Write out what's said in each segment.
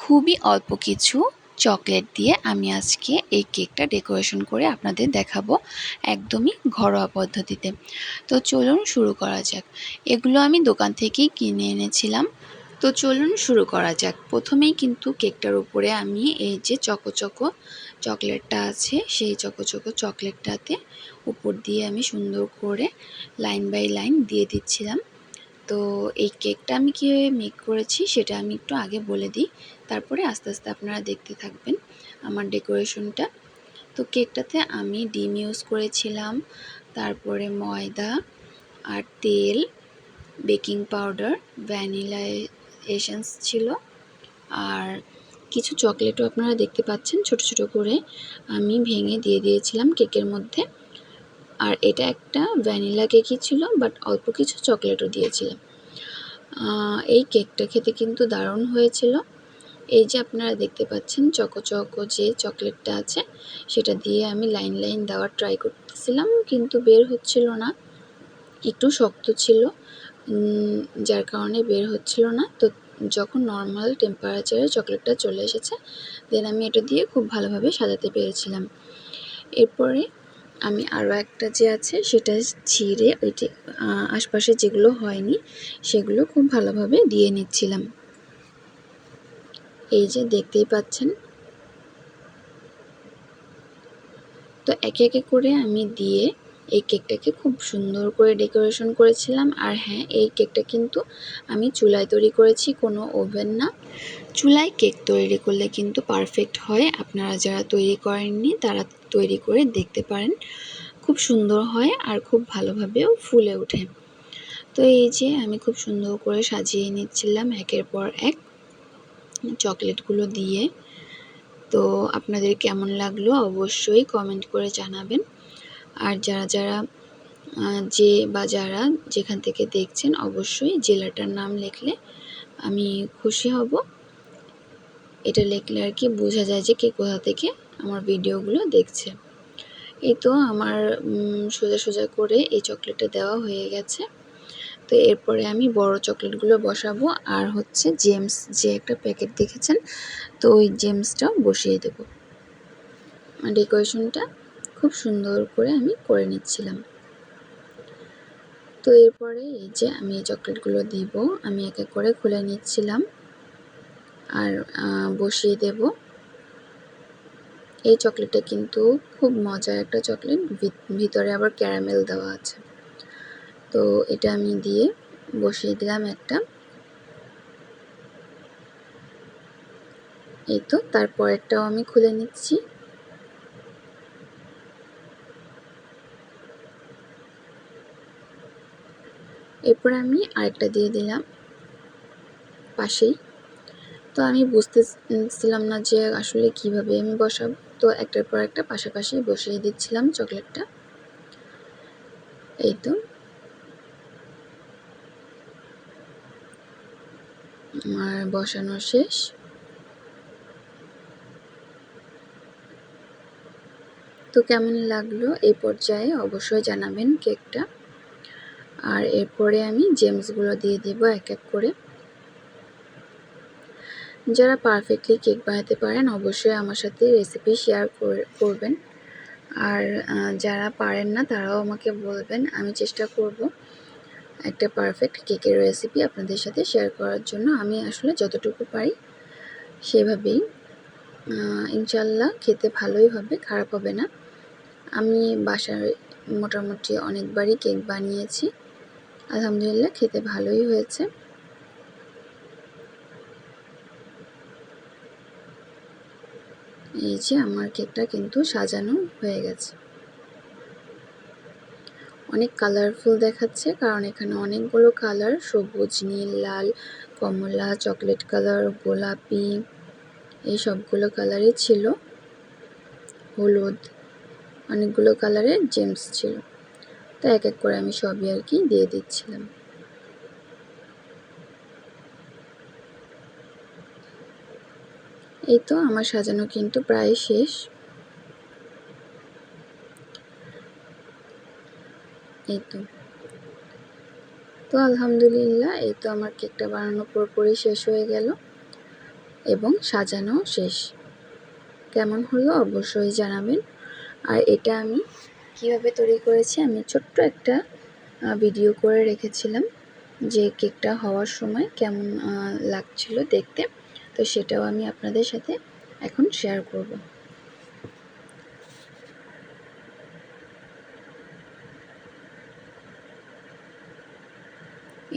খুবই অল্প কিছু চকলেট দিয়ে আমি আজকে এই কেকটা ডেকোরেশন করে আপনাদের দেখাবো একদমই ঘরোয়া পদ্ধতিতে। তো চলুন শুরু করা যাক। এগুলো আমি দোকান থেকেই কিনে এনেছিলাম। তো চলুন শুরু করা যাক। প্রথমেই কিন্তু কেকটার উপরে আমি এই যে চকো চকো চকলেটটা আছে সেই চকো চকো চকলেটটাতে উপর দিয়ে আমি সুন্দর করে লাইন বাই লাইন দিয়ে দিচ্ছিলাম। তো এই কেকটা আমি কীভাবে মেক করেছি সেটা আমি একটু আগে বলে দিই, তারপরে আস্তে আস্তে আপনারা দেখতে থাকবেন আমার ডেকোরেশনটা। তো কেকটাতে আমি ডিম ইউজ করেছিলাম, তারপরে ময়দা আর তেল, বেকিং পাউডার, ভ্যানিলা এসেন্স ছিল, আর কিছু চকলেটও আপনারা দেখতে পাচ্ছেন ছোট ছোট করে আমি ভেঙে দিয়ে দিয়েছিলাম কেকের মধ্যে। আর এটা একটা ভ্যানিলা কেকই ছিল, বাট অল্প কিছু চকলেটও দিয়েছিলাম। এই কেকটা খেতে কিন্তু দারুণ হয়েছিল। এই যে আপনারা দেখতে পাচ্ছেন চকো চকো যে চকলেটটা আছে সেটা দিয়ে আমি লাইন লাইন দেওয়ার ট্রাই করতেছিলাম, কিন্তু বের হচ্ছিল না, একটু শক্ত ছিল, যার কারণে বের হচ্ছিল না। তো যখন নর্মাল টেম্পারেচারে চকলেটটা চলে এসেছে দেন আমি এটা দিয়ে খুব ভালোভাবে সাজাতে পেরেছিলাম। এরপরে আমি আরও একটা যে আছে সেটা ছিঁড়ে ওইটি আশপাশে যেগুলো হয়নি সেগুলো খুব ভালোভাবে দিয়ে নিচ্ছিলাম। এই যে দেখতেই পাচ্ছেন। তো একে একে করে আমি দিয়ে এই কেকটাকে খুব সুন্দর করে ডেকোরেশন করেছিলাম। আর হ্যাঁ, এই কেকটা কিন্তু আমি চুলায় তৈরি করেছি, কোনো ওভেন না। চুলায় কেক তৈরি করলে কিন্তু পারফেক্ট হয়। আপনারা যারা তৈরি করেননি তারা তৈরি করে দেখতে পারেন, খুব সুন্দর হয় আর খুব ভালোভাবেও ফুলে ওঠে। তো এই যে আমি খুব সুন্দর করে সাজিয়ে নিচ্ছিলাম একের পর এক চকলেটগুলো দিয়ে। তো আপনাদের কেমন লাগলো অবশ্যই কমেন্ট করে জানাবেন। আর যারা যারা যারা যেখান থেকে দেখছেন অবশ্যই জেলাটার নাম লিখলে আমি খুশি হব। এটা লিখলে আর কি বোঝা যায় যে কে কোথা থেকে আমার ভিডিওগুলো দেখছে। এই তো আমার সোজা সোজা করে এই চকলেটটা দেওয়া হয়ে গেছে। তো এরপরে আমি বড় চকলেটগুলো বসাবো, আর হচ্ছে জেমস যে একটা প্যাকেট দেখেছেন, তো ওই জেমসটাও বসিয়ে দেব। ডেকোরেশনটা খুব সুন্দর করে আমি করে নিচ্ছিলাম। তো এরপরে এই যে আমি এই চকলেটগুলো দিব, আমি এক এক করে খুলে নিচ্ছিলাম আর বসিয়ে দেব। এই চকলেটটা কিন্তু খুব মজার একটা চকলেট, ভিতরে আবার ক্যারামেল দেওয়া আছে। তো এটা আমি দিয়ে বসিয়ে দিলাম একটা। এই তো তারপরেরটাও আমি খুলে নিচ্ছি। এরপর আমি আরেকটা দিয়ে দিলাম পাশেই। তো আমি বুঝতেছিলাম না যে আসলে কিভাবে আমি বসাবো, তো একটার পর একটা পাশাপাশি বসিয়ে দিচ্ছিলাম চকলেটটা। এই তো আমার বসানো শেষ। তো কেমন লাগলো এই পর্যায়ে অবশ্যই জানাবেন কেকটা। আর এরপরে আমি জেমসগুলো দিয়ে দিব এক এক করে। যারা পারফেক্টলি কেক বানাতে পারেন অবশ্যই আমার সাথে রেসিপি শেয়ার করবেন। আর যারা পারেন না তারাও আমাকে বলবেন, আমি চেষ্টা করব একটা পারফেক্ট কেকের রেসিপি আপনাদের সাথে শেয়ার করার জন্য। আমি আসলে যতটুকু পারি সেভাবেই, ইনশাল্লাহ খেতে ভালোই হবে, খারাপ হবে না। আমি বাসায় মোটামুটি অনেকবারই কেক বানিয়েছি, আলহামদুলিল্লাহ খেতে ভালোই হয়েছে। এই যে আমার কেকটা কিন্তু সাজানো হয়ে গেছে। অনেক কালারফুল দেখাচ্ছে কারণ এখানে অনেকগুলো কালার, সবুজ, নীল, লাল, কমলা, চকলেট কালার, গোলাপি, এই সবগুলো কালারই ছিল, হলুদ, অনেকগুলো কালারের জেমস ছিল। তো এক এক করে আমি সবই আর কি দিয়ে দিচ্ছিলাম। এই তো আমার সাজানো কিন্তু প্রায় শেষ। এই তো আলহামদুলিল্লাহ এই তো আমার কেকটা বানানো পুরোপুরি শেষ হয়ে গেল। এবং সাজানো শেষ। কেমন হলো অবশ্যই জানাবেন। আর এটা আমি কিভাবে তৈরি করেছি আমি ছোট্ট একটা ভিডিও করে রেখেছিলাম, যে কেকটা হওয়ার সময় কেমন লাগছিল দেখতে। তো সেটাও আমি আপনাদের সাথে এখন শেয়ার করব।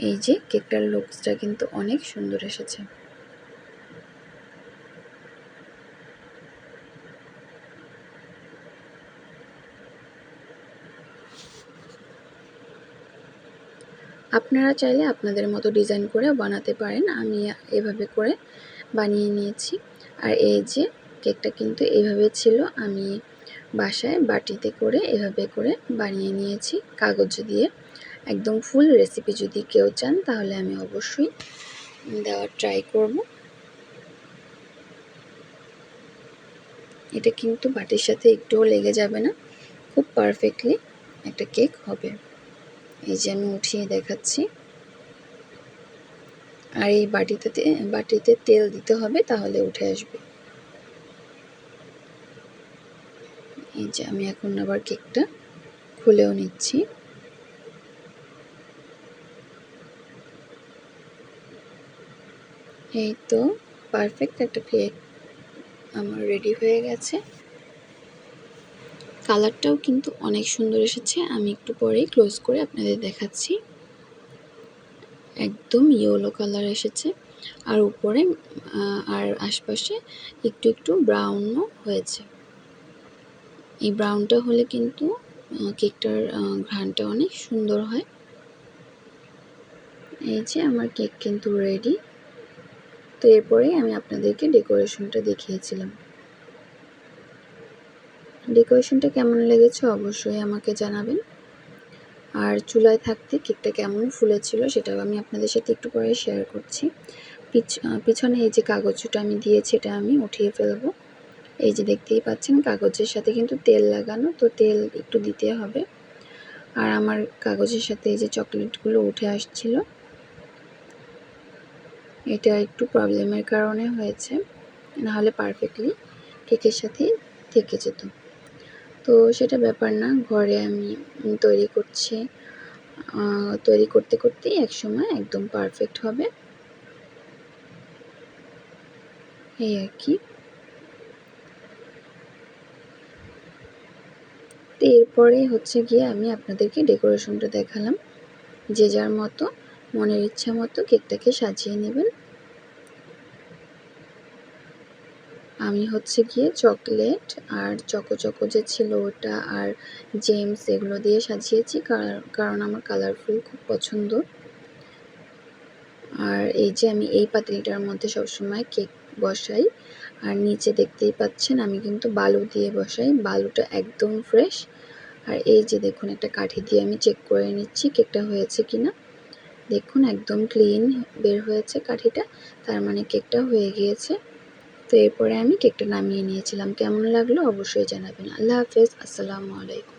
এই যে কেকটার লুকসটা কিন্তু অনেক সুন্দর এসেছে। আপনারা চাইলে আপনাদের মতো ডিজাইন করে বানাতে পারেন। আমি এভাবে করে বানিয়ে নিয়েছি। আর এই যে কেকটা কিন্তু এভাবে ছিল, আমি বাসায় বাটিতে করে এভাবে করে বানিয়ে নিয়েছি কাগজ দিয়ে। একদম ফুল রেসিপি যদি কেউ চান তাহলে আমি অবশ্যই দেওয়ার ট্রাই করব। এটা কিন্তু বাটির সাথে একটুও লেগে যাবে না, খুব পারফেক্টলি একটা কেক হবে। এই যে আমি উঠিয়ে দেখাচ্ছি। আর এই বাটিতে তেল দিতে হবে, তাহলে উঠে আসবে। এই যে আমি এখন আবার কেকটা খুলেও নিচ্ছি। এই তো পারফেক্ট একটা কেক আমার রেডি হয়ে গেছে। কালারটাও কিন্তু অনেক সুন্দর এসেছে। আমি একটু পরেই ক্লোজ করে আপনাদের দেখাচ্ছি। একদম ইয়েলো কালার এসেছে, আর উপরে আর আশপাশে একটু একটু ব্রাউনও হয়েছে। এই ব্রাউনটা হলে কিন্তু কেকটার ঘ্রাণটা অনেক সুন্দর হয়। এই যে আমার কেক কিন্তু রেডি। তো এরপরেই আমি আপনাদেরকে ডেকোরেশনটা দেখিয়েছিলাম। ডেকোরেশনটা কেমন লেগেছে অবশ্যই আমাকে জানাবেন। আর চুলায় থাকতে কেকটা কেমন ফুলেছিল সেটাও আমি আপনাদের সাথে একটু পরে শেয়ার করছি। পিছনে এই যে কাগজটা আমি দিয়েছি এটা আমি উঠিয়ে ফেলবো। এই যে দেখতেই পাচ্ছেন কাগজের সাথে কিন্তু তেল লাগানো, তো তেল একটু দিতে হবে। আর আমার কাগজের সাথে এই যে চকলেটগুলো উঠে আসছিল, এটা একটু প্রবলেমের কারণে হয়েছে, নাহলে পারফেক্টলি কেকের সাথে থেকে যেত। তো সেটা ব্যাপার না, ঘরে আমি তৈরি করছি, তৈরি করতে করতেই একসময় একদম পারফেক্ট হবে, এই আর কি। তো এরপরে হচ্ছে গিয়ে আমি আপনাদেরকে ডেকোরেশনটা দেখালাম। যে যার মতো মনের ইচ্ছা মতো কেকটাকে সাজিয়ে নেবেন। আমি হচ্ছে গিয়ে চকলেট আর চকো যে ছিল ওটা আর জেমস এগুলো দিয়ে সাজিয়েছি, কারণ আমার কালারফুল খুব পছন্দ। আর এই যে আমি এই পাতিলটার মধ্যে সবসময় কেক বসাই। আর নিচে দেখতেই পাচ্ছেন আমি কিন্তু বালু দিয়ে বসাই, বালুটা একদম ফ্রেশ। আর এই যে দেখুন একটা কাঠি দিয়ে আমি চেক করে নিচ্ছি কেকটা হয়েছে কিনা। দেখুন একদম ক্লিন বের হয়েছে কাঠিটা, তার মানে কেকটা হয়ে গিয়েছে। তো এরপরে আমি কেকটা নামিয়ে নিয়েছিলাম। কেমন লাগলো অবশ্যই জানাবেন। আল্লাহ হাফেজ, আসসালামু আলাইকুম।